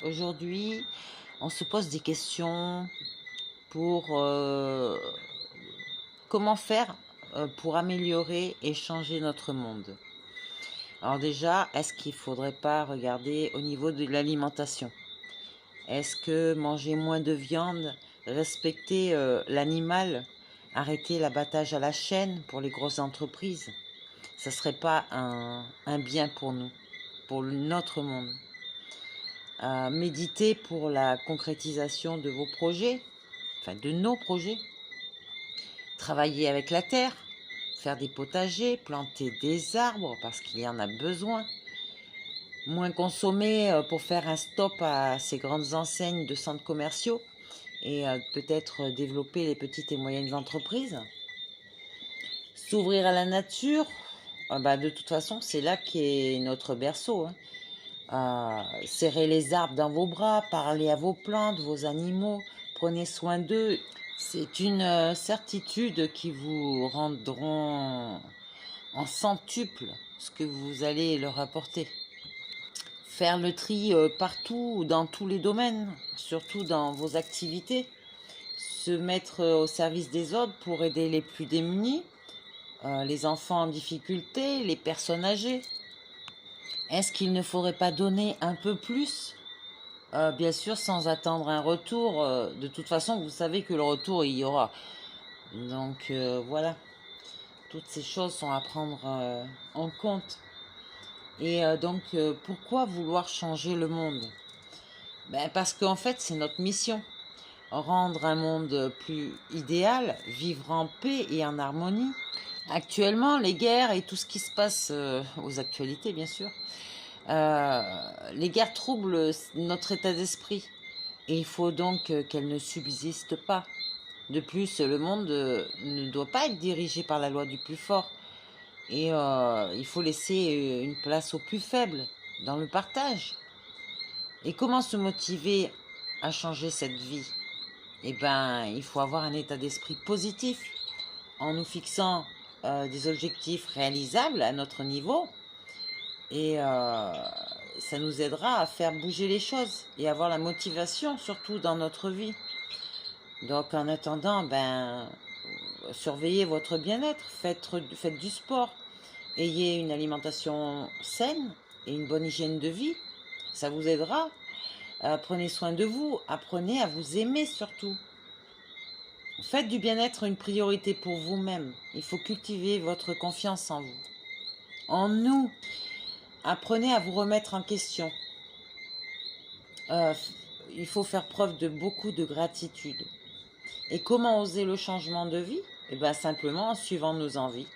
Aujourd'hui, on se pose des questions pour comment faire pour améliorer et changer notre monde. Alors déjà, est-ce qu'il ne faudrait pas regarder au niveau de l'alimentation? Est-ce que manger moins de viande, respecter l'animal, arrêter l'abattage à la chaîne pour les grosses entreprises, ça ne serait pas un bien pour nous, pour notre monde? Méditer pour la concrétisation de vos projets, enfin de nos projets. Travailler avec la terre, faire des potagers, planter des arbres parce qu'il y en a besoin. Moins consommer pour faire un stop à ces grandes enseignes de centres commerciaux et peut-être développer les petites et moyennes entreprises. S'ouvrir à la nature, de toute façon c'est là qu'est notre berceau, hein. Serrez les arbres dans vos bras, parlez à vos plantes, vos animaux, prenez soin d'eux. C'est une certitude qui vous rendront en centuple ce que vous allez leur apporter. Faire le tri partout, dans tous les domaines, surtout dans vos activités. Se mettre au service des autres pour aider les plus démunis, les enfants en difficulté, les personnes âgées. Est-ce qu'il ne faudrait pas donner un peu plus? Bien sûr, sans attendre un retour. De toute façon, vous savez que le retour, il y aura. Donc voilà, toutes ces choses sont à prendre en compte. Et pourquoi vouloir changer le monde? Parce qu'en fait, c'est notre mission. Rendre un monde plus idéal, vivre en paix et en harmonie. Actuellement, les guerres et tout ce qui se passe aux actualités, bien sûr, les guerres troublent notre état d'esprit. Et il faut donc qu'elles ne subsistent pas. De plus, le monde ne doit pas être dirigé par la loi du plus fort. Et il faut laisser une place aux plus faibles, dans le partage. Et comment se motiver à changer cette vie? Il faut avoir un état d'esprit positif, en nous fixant des objectifs réalisables à notre niveau. Et ça nous aidera à faire bouger les choses et avoir la motivation, surtout dans notre vie. Donc en attendant, surveillez votre bien-être, faites du sport, ayez une alimentation saine et une bonne hygiène de vie, ça vous aidera. Prenez soin de vous, apprenez à vous aimer surtout. Faites du bien-être une priorité pour vous-même. Il faut cultiver votre confiance en vous, en nous. Apprenez à vous remettre en question. Il faut faire preuve de beaucoup de gratitude. Et comment oser le changement de vie? Simplement en suivant nos envies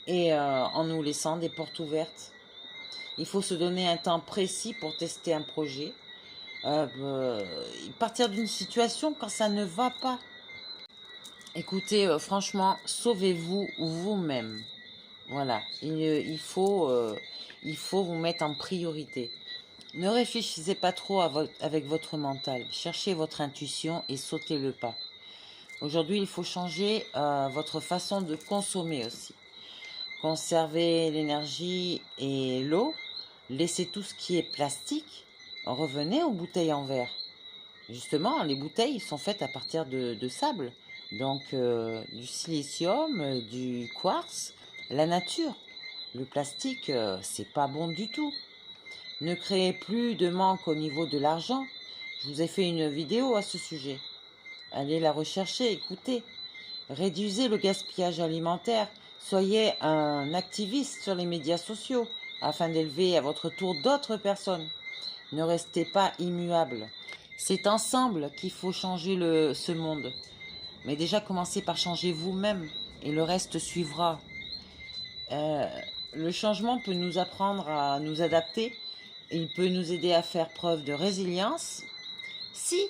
et en nous laissant des portes ouvertes. Il faut se donner un temps précis pour tester un projet. Partir d'une situation quand ça ne va pas. Écoutez, franchement, sauvez-vous vous-même. Voilà, il faut vous mettre en priorité. Ne réfléchissez pas trop avec votre mental. Cherchez votre intuition et sautez le pas. Aujourd'hui, il faut changer votre façon de consommer aussi. Conservez l'énergie et l'eau. Laissez tout ce qui est plastique. Revenez aux bouteilles en verre. Justement, les bouteilles sont faites à partir de sable. Donc, du silicium, du quartz, la nature. Le plastique, c'est pas bon du tout. Ne créez plus de manque au niveau de l'argent. Je vous ai fait une vidéo à ce sujet. Allez la rechercher, écoutez. Réduisez le gaspillage alimentaire. Soyez un activiste sur les médias sociaux afin d'élever à votre tour d'autres personnes. Ne restez pas immuable. C'est ensemble qu'il faut changer ce monde. Mais déjà, commencez par changer vous-même et le reste suivra. Le changement peut nous apprendre à nous adapter. Il peut nous aider à faire preuve de résilience si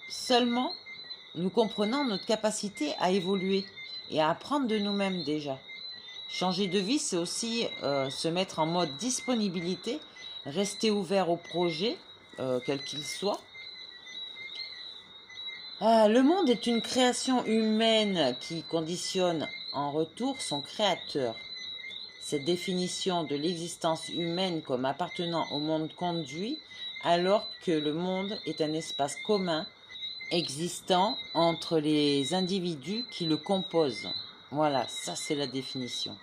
seulement nous comprenons notre capacité à évoluer et à apprendre de nous-mêmes déjà. Changer de vie, c'est aussi se mettre en mode disponibilité, rester ouvert au projet, quel qu'il soit. Le monde est une création humaine qui conditionne en retour son créateur. Cette définition de l'existence humaine comme appartenant au monde conduit alors que le monde est un espace commun existant entre les individus qui le composent. Voilà, ça c'est la définition.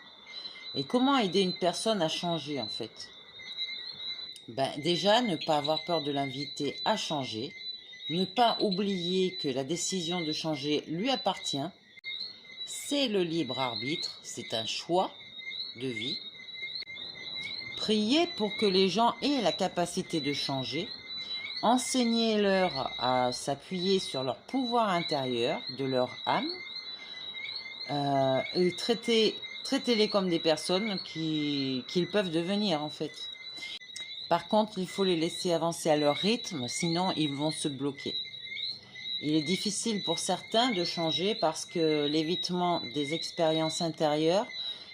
Et comment aider une personne à changer en fait? Déjà, ne pas avoir peur de l'inviter à changer, ne pas oublier que la décision de changer lui appartient, c'est le libre arbitre, c'est un choix de vie. Priez pour que les gens aient la capacité de changer, enseignez-leur à s'appuyer sur leur pouvoir intérieur, de leur âme, et traitez-les comme des personnes qu'ils peuvent devenir en fait. Par contre, il faut les laisser avancer à leur rythme, sinon ils vont se bloquer. Il est difficile pour certains de changer parce que l'évitement des expériences intérieures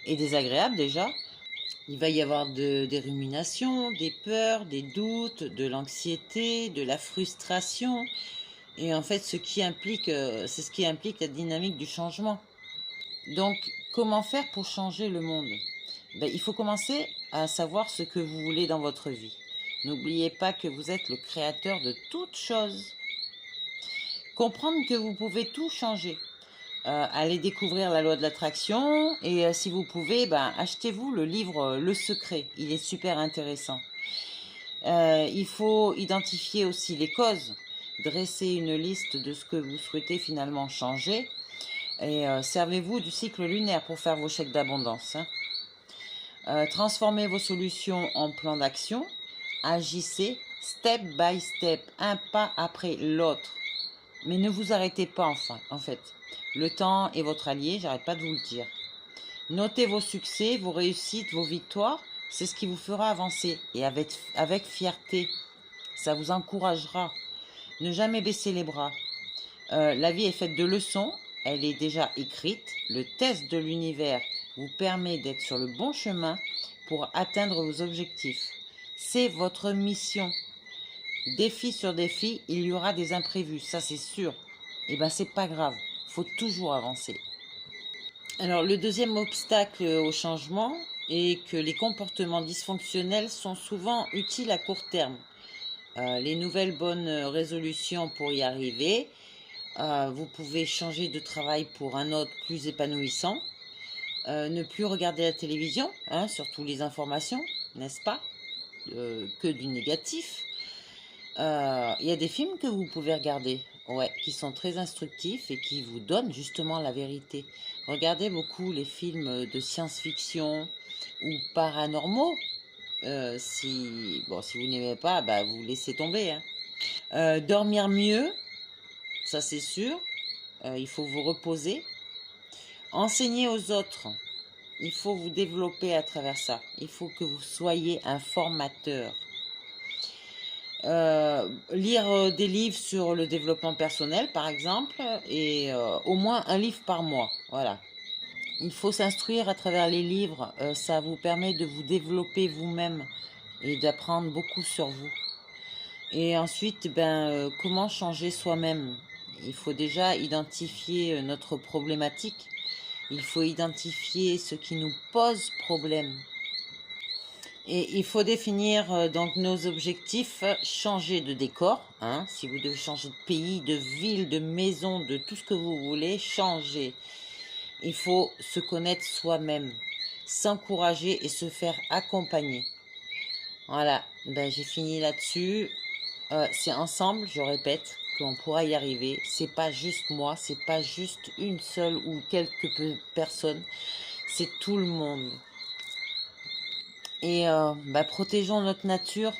est désagréable déjà. Il va y avoir des ruminations, des peurs, des doutes, de l'anxiété, de la frustration. Et en fait, c'est ce qui implique la dynamique du changement. Donc, comment faire pour changer le monde? Il faut commencer à savoir ce que vous voulez dans votre vie. N'oubliez pas que vous êtes le créateur de toutes choses. Comprendre que vous pouvez tout changer. Allez découvrir la loi de l'attraction et si vous pouvez, achetez-vous le livre Le Secret. Il est super intéressant. Il faut identifier aussi les causes, dresser une liste de ce que vous souhaitez finalement changer et servez-vous du cycle lunaire pour faire vos chèques d'abondance. Transformez vos solutions en plan d'action. Agissez step by step, un pas après l'autre. Mais ne vous arrêtez pas en fait. Le temps est votre allié, j'arrête pas de vous le dire. Notez vos succès, vos réussites, vos victoires. C'est ce qui vous fera avancer. Et avec fierté, ça vous encouragera. Ne jamais baisser les bras. La vie est faite de leçons. Elle est déjà écrite. Le test de l'univers vous permet d'être sur le bon chemin pour atteindre vos objectifs. C'est votre mission. Défi sur défi, il y aura des imprévus, ça c'est sûr. C'est pas grave, il faut toujours avancer. Alors le deuxième obstacle au changement est que les comportements dysfonctionnels sont souvent utiles à court terme. Les nouvelles bonnes résolutions pour y arriver, vous pouvez changer de travail pour un autre plus épanouissant, ne plus regarder la télévision, surtout les informations, n'est-ce pas, que du négatif. Il y a des films que vous pouvez regarder, qui sont très instructifs et qui vous donnent justement la vérité. Regardez beaucoup les films de science-fiction ou paranormaux. Si vous n'aimez pas, vous laissez tomber. Dormir mieux, ça c'est sûr. Il faut vous reposer. Enseigner aux autres. Il faut vous développer à travers ça. Il faut que vous soyez un formateur. Lire des livres sur le développement personnel par exemple et au moins un livre par mois, voilà. Il faut s'instruire à travers les livres, ça vous permet de vous développer vous-même et d'apprendre beaucoup sur vous. Et ensuite, comment changer soi-même? Il faut déjà identifier notre problématique, il faut identifier ce qui nous pose problème. Et il faut définir donc nos objectifs, changer de décor, si vous devez changer de pays, de ville, de maison, de tout ce que vous voulez, changer. Il faut se connaître soi-même, s'encourager et se faire accompagner. Voilà, j'ai fini là-dessus. C'est ensemble, je répète, qu'on pourra y arriver. C'est pas juste moi, c'est pas juste une seule ou quelques personnes, c'est tout le monde. Et protégeons notre nature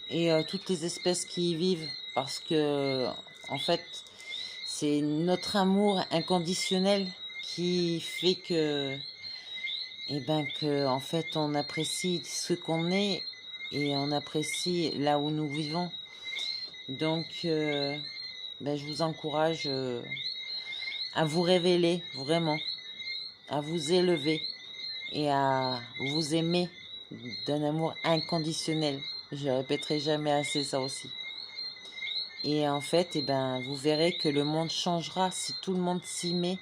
et toutes les espèces qui y vivent parce que en fait c'est notre amour inconditionnel qui fait que en fait on apprécie ce qu'on est et on apprécie là où nous vivons. Donc je vous encourage à vous révéler vraiment, à vous élever et à vous aimer d'un amour inconditionnel. Je répéterai jamais assez ça aussi. Et en fait, vous verrez que le monde changera si tout le monde s'y met.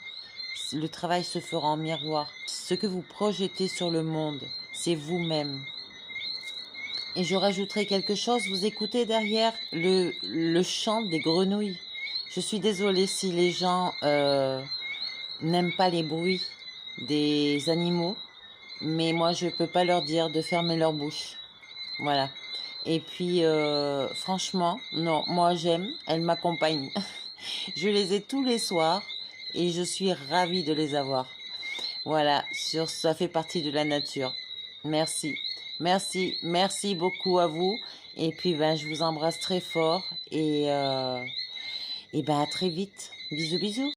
Le travail se fera en miroir. Ce que vous projetez sur le monde, c'est vous-même. Et je rajouterai quelque chose, vous écoutez derrière le chant des grenouilles. Je suis désolée si les gens n'aiment pas les bruits des animaux, mais moi je peux pas leur dire de fermer leur bouche. Voilà. Et puis franchement, non, moi j'aime, elles m'accompagnent. Je les ai tous les soirs et je suis ravie de les avoir. Voilà, ça fait partie de la nature. Merci. Merci, merci beaucoup à vous. Et puis ben je vous embrasse très fort et ben à très vite. Bisous bisous.